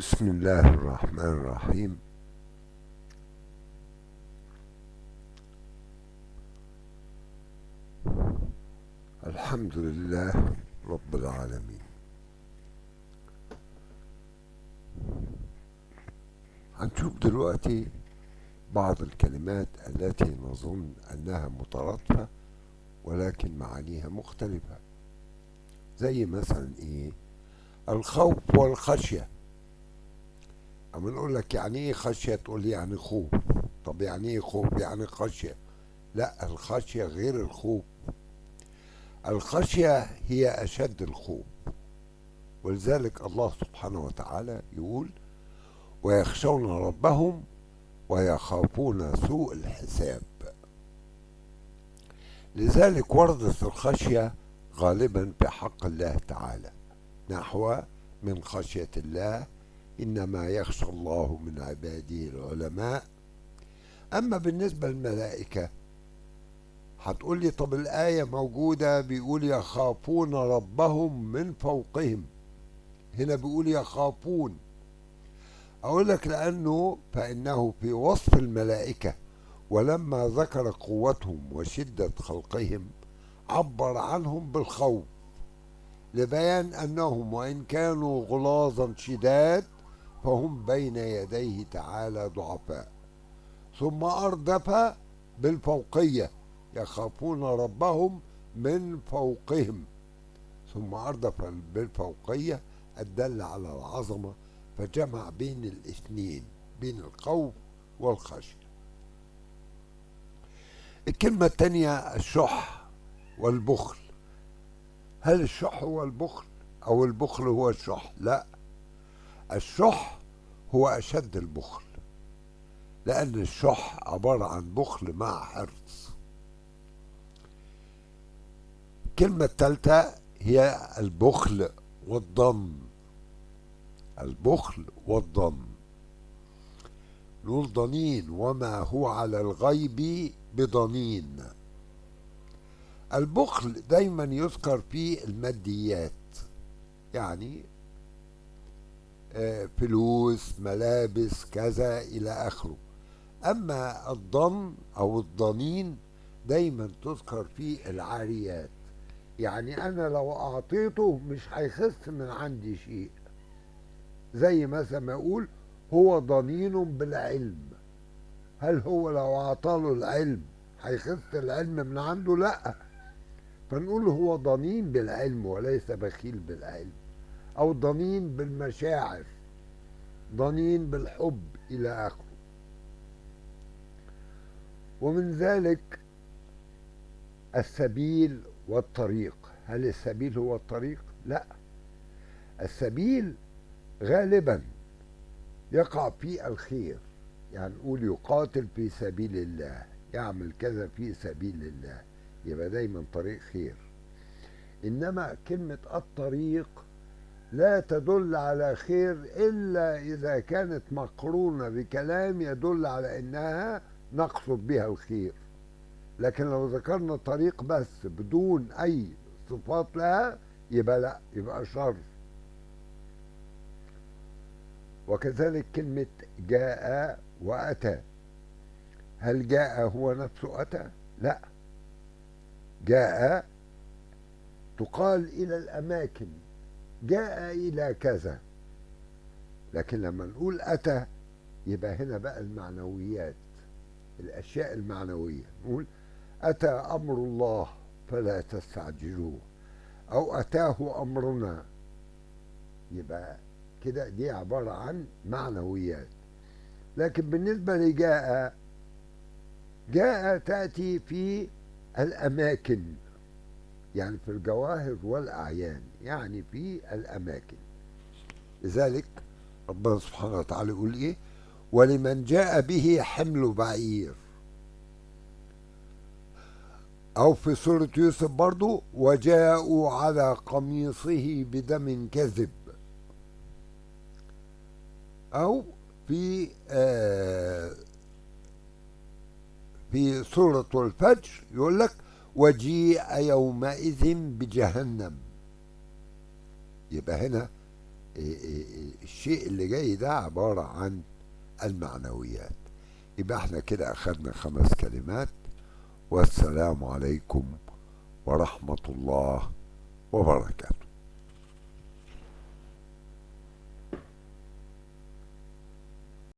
بسم الله الرحمن الرحيم. الحمد لله رب العالمين. هنشوف دلوقتي بعض الكلمات التي نظن أنها مترادفة ولكن معانيها مختلفة، زي مثلا إيه؟ الخوف والخشية. أما نقول لك يعني إيه خشية تقول لي يعني خوف. طب يعني إيه خوف؟ يعني خشية. لا، الخشية غير الخوف. الخشية هي أشد الخوف، ولذلك الله سبحانه وتعالى يقول: ويخشون ربهم ويخافون سوء الحساب. لذلك وردت الخشية غالبا في حق الله تعالى، نحو: من خشية الله إنما يخشى الله من عباده العلماء. أما بالنسبة للملائكة هتقول لي: طب الآية موجودة بيقول يخافون ربهم من فوقهم، هنا بيقول يخافون. أقول لك: لأنه فإنه في وصف الملائكة ولما ذكر قوتهم وشدة خلقهم عبر عنهم بالخوف، لبيان أنهم وإن كانوا غلاظا شداد فهم بين يديه تعالى ضعفاء. ثم أردف بالفوقية: يخافون ربهم من فوقهم. ثم أردف بالفوقية الدل على العظمة، فجمع بين الاثنين، بين الخوف والخشية. الكلمة التانية الشح والبخل. هل الشح هو البخل أو البخل هو الشح؟ لا، الشح هو أشد البخل، لأن الشح عبارة عن بخل مع حرص. الكلمة الثالثة هي البخل والضم. البخل والضم، نقول ضنين وما هو على الغيب بضنين. البخل دايما يذكر في الماديات، يعني فلوس، ملابس، كذا إلى آخره. أما الضن أو الضنين دايما تذكر في العاريات، يعني أنا لو أعطيته مش هيخس من عندي شيء. زي مثلا ما يقول: هو ضنين بالعلم. هل هو لو أعطاله العلم هيخس العلم من عنده؟ لأ. فنقول هو ضنين بالعلم وليس بخيل بالعلم. أو ضنين بالمشاعر، ضنين بالحب إلى آخره. ومن ذلك السبيل والطريق. هل السبيل هو الطريق؟ لا، السبيل غالبا يقع فيه الخير، يعني نقول يقاتل في سبيل الله، يعمل كذا في سبيل الله، يبقى دايما طريق خير. إنما كلمة الطريق لا تدل على خير إلا إذا كانت مقرونة بكلام يدل على إنها نقصد بها الخير. لكن لو ذكرنا طريق بس بدون أي صفات لها يبقى لا، يبقى شر. وكذلك كلمة جاء وأتى. هل جاء هو نفسه أتى؟ لا، جاء تقال إلى الأماكن، جاء إلى كذا. لكن لما نقول أتى يبقى هنا بقى المعنويات، الأشياء المعنوية. نقول: أتى أمر الله فلا تستعجلوه، أو أتاه أمرنا. يبقى كده دي عبارة عن معنويات. لكن بالنسبة لجاء، جاء تأتي في الأماكن، يعني في الجواهر والأعيان، يعني في الأماكن. لذلك ربنا سبحانه وتعالى يقول إيه: ولمن جاء به حمل بعير. أو في سورة يوسف برضو: وجاءوا على قميصه بدم كذب. أو في في سورة الفجر يقول لك: وجيء يومئذ بجهنم. يبقى هنا الشيء اللي جاي ده عبارة عن المعنويات. يبقى احنا كده أخدنا 5 كلمات. والسلام عليكم ورحمة الله وبركاته.